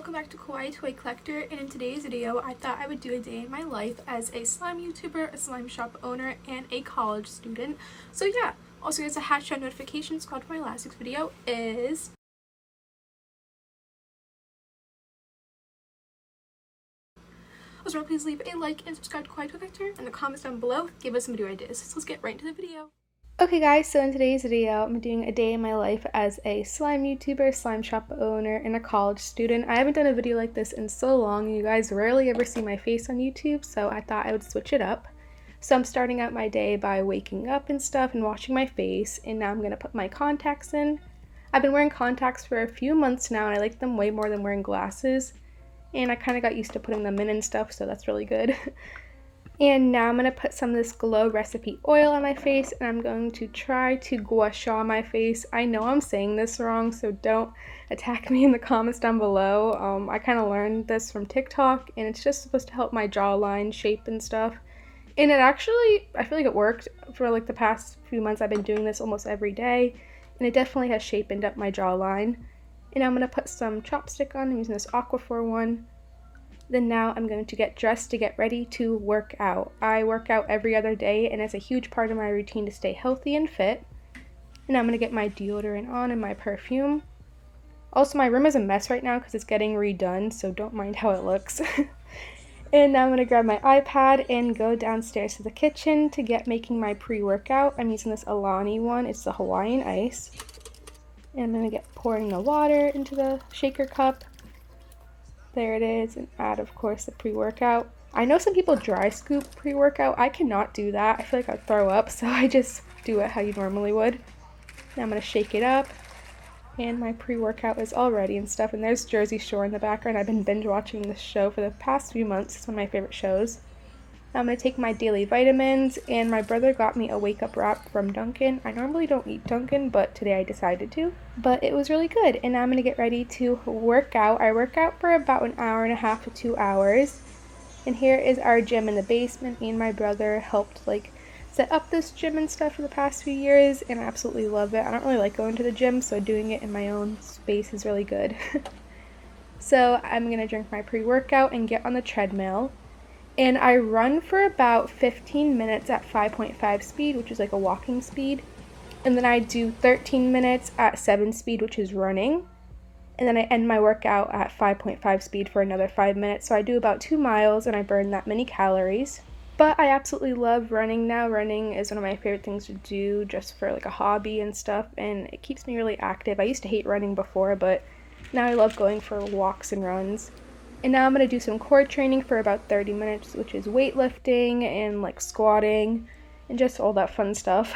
welcome back to Kawaii Toy Collector, and in today's video I thought I would do a day in my life as a slime YouTuber, a slime shop owner, and a college student. So yeah, also as a hashtag notification squad for my last week's video is also please leave a like and subscribe to Kawaii Toy Collector in the comments down below. Give us some video ideas. So let's get right into the video. Okay guys, so in today's video, I'm doing a day in my life as a slime YouTuber, slime shop owner, and a college student. I haven't done a video like this in so long. You guys rarely ever see my face on YouTube, so I thought I would switch it up. So I'm starting out my day by waking up and stuff and washing my face, and now I'm going to put my contacts in. I've been wearing contacts for a few months now, and I like them way more than wearing glasses. And I kind of got used to putting them in and stuff, so that's really good. And now I'm going to put some of this Glow Recipe oil on my face, and I'm going to try to gua sha my face. I know I'm saying this wrong, so don't attack me in the comments down below. I kind of learned this from TikTok, and it's just supposed to help my jawline shape and stuff. And it actually, I feel like it worked. For like the past few months I've been doing this almost every day, and it definitely has sharpened up my jawline. And I'm going to put some chopstick on. I'm using this Aquaphor one. Then now I'm going to get dressed to get ready to work out. I work out every other day, and it's a huge part of my routine to stay healthy and fit. And I'm going to get my deodorant on and my perfume. Also, my room is a mess right now because it's getting redone, so don't mind how it looks. And now I'm going to grab my iPad and go downstairs to the kitchen to get making my pre-workout. I'm using this Alani one. It's the Hawaiian Ice. And I'm going to get pouring the water into the shaker cup. There it is, and add, of course, the pre-workout. I know some people dry scoop pre-workout. I cannot do that. I feel like I'd throw up, so I just do it how you normally would. Now I'm going to shake it up, and my pre-workout is all ready and stuff. And there's Jersey Shore in the background. I've been binge watching this show for the past few months. It's one of my favorite shows. I'm going to take my daily vitamins, and my brother got me a wake-up wrap from Dunkin'. I normally don't eat Dunkin', but today I decided to. But it was really good, and now I'm going to get ready to work out. I work out for about an hour and a half to 2 hours. And here is our gym in the basement. Me and my brother helped set up this gym and stuff for the past few years, and I absolutely love it. I don't really like going to the gym, so doing it in my own space is really good. So I'm going to drink my pre-workout and get on the treadmill. And I run for about 15 minutes at 5.5 speed, which is like a walking speed. And then I do 13 minutes at 7 speed, which is running. And then I end my workout at 5.5 speed for another 5 minutes. So I do about 2 miles and I burn that many calories. But I absolutely love running now. Running is one of my favorite things to do just for like a hobby and stuff. And it keeps me really active. I used to hate running before, but now I love going for walks and runs. And now I'm going to do some core training for about 30 minutes, which is weightlifting and like squatting and just all that fun stuff.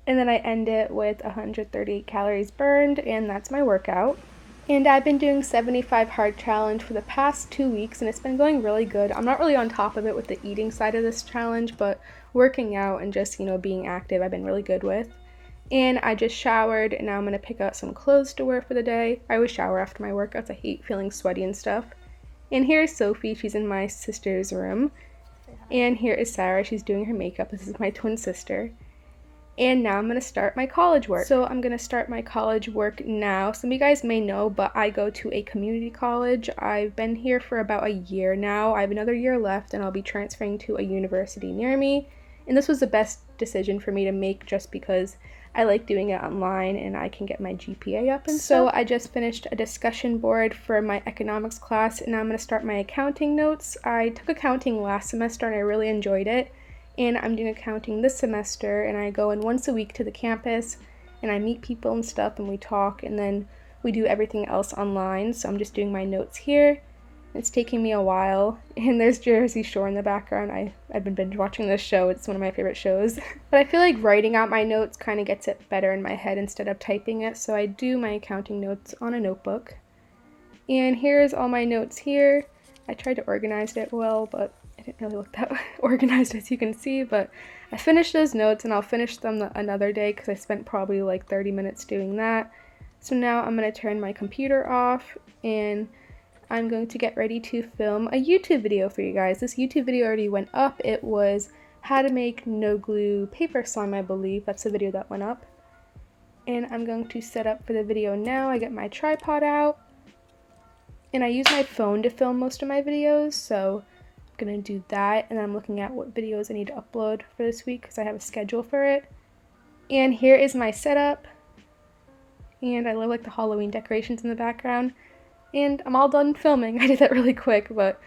And then I end it with 138 calories burned, and that's my workout. And I've been doing 75 hard challenge for the past 2 weeks, and it's been going really good. I'm not really on top of it with the eating side of this challenge, but working out and just, being active I've been really good with. And I just showered, and now I'm going to pick out some clothes to wear for the day. I always shower after my workouts. I hate feeling sweaty and stuff. And here's Sophie. She's in my sister's room. And here is Sarah. She's doing her makeup. This is my twin sister. And now I'm going to start my college work. So I'm going to start my college work now. Some of you guys may know, but I go to a community college. I've been here for about a year now. I have another year left, and I'll be transferring to a university near me. And this was the best decision for me to make just because I like doing it online and I can get my GPA up and so I just finished a discussion board for my economics class, and now I'm going to start my accounting notes. I took accounting last semester and I really enjoyed it, and I'm doing accounting this semester, and I go in once a week to the campus and I meet people and stuff and we talk, and then we do everything else online. So I'm just doing my notes here. It's taking me a while, and there's Jersey Shore in the background. I've been binge watching this show. It's one of my favorite shows. But I feel like writing out my notes kind of gets it better in my head instead of typing it, so I do my accounting notes on a notebook. And here's all my notes here. I tried to organize it well, but it didn't really look that organized as you can see, but I finished those notes, and I'll finish them another day because I spent probably like 30 minutes doing that. So now I'm going to turn my computer off, and I'm going to get ready to film a YouTube video for you guys. This YouTube video already went up. It was how to make no glue paper slime, I believe. That's the video that went up. And I'm going to set up for the video now. I get my tripod out. And I use my phone to film most of my videos, so I'm gonna do that. And I'm looking at what videos I need to upload for this week because I have a schedule for it. And here is my setup. And I love like the Halloween decorations in the background. And I'm all done filming. I did that really quick, but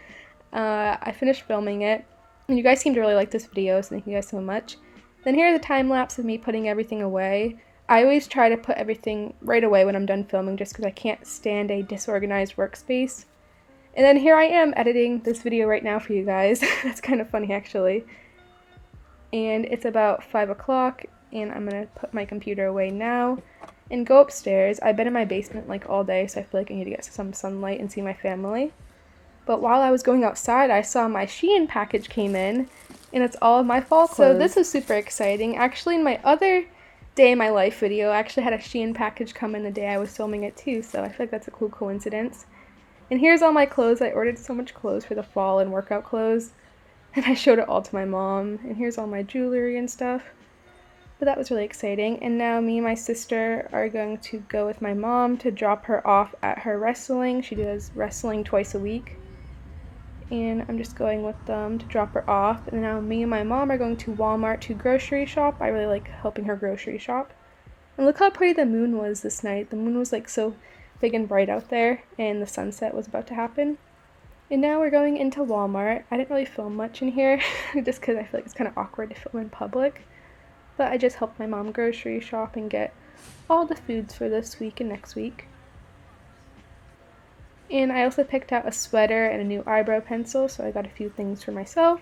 I finished filming it. And you guys seem to really like this video, so thank you guys so much. Then here are the time lapse of me putting everything away. I always try to put everything right away when I'm done filming just because I can't stand a disorganized workspace. And then here I am editing this video right now for you guys. That's kind of funny actually. And it's about 5 o'clock and I'm gonna put my computer away now and go upstairs. I've been in my basement like all day, so I feel like I need to get some sunlight and see my family. But while I was going outside, I saw my Shein package came in, and it's all of my fall clothes. So this is super exciting. Actually, in my other day in my life video, I actually had a Shein package come in the day I was filming it too, so I feel like that's a cool coincidence. And here's all my clothes. I ordered so much clothes for the fall and workout clothes, and I showed it all to my mom. And here's all my jewelry and stuff. But that was really exciting. And now me and my sister are going to go with my mom to drop her off at her wrestling. She does wrestling twice a week. And I'm just going with them to drop her off. And now me and my mom are going to Walmart to grocery shop. I really like helping her grocery shop. And look how pretty the moon was this night. The moon was like so big and bright out there, and the sunset was about to happen. And now we're going into Walmart. I didn't really film much in here just because I feel like it's kind of awkward to film in public. But I just helped my mom grocery shop and get all the foods for this week and next week. And I also picked out a sweater and a new eyebrow pencil, so I got a few things for myself.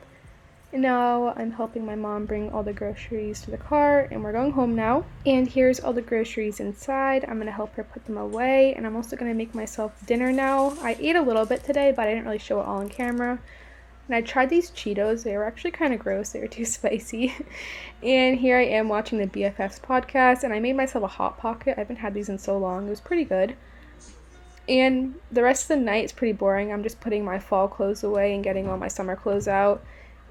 And now I'm helping my mom bring all the groceries to the car, and we're going home now. And here's all the groceries inside. I'm going to help her put them away, and I'm also going to make myself dinner now. I ate a little bit today, but I didn't really show it all on camera. And I tried these Cheetos. They were actually kind of gross. They were too spicy. And here I am watching the BFFs podcast, and I made myself a Hot Pocket. I haven't had these in so long. It was pretty good. And the rest of the night is pretty boring. I'm just putting my fall clothes away and getting all my summer clothes out.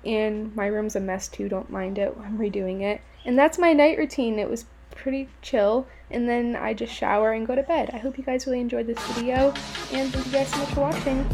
And my room's a mess too. Don't mind it. I'm redoing it. And that's my night routine. It was pretty chill. And then I just shower and go to bed. I hope you guys really enjoyed this video. And thank you guys so much for watching.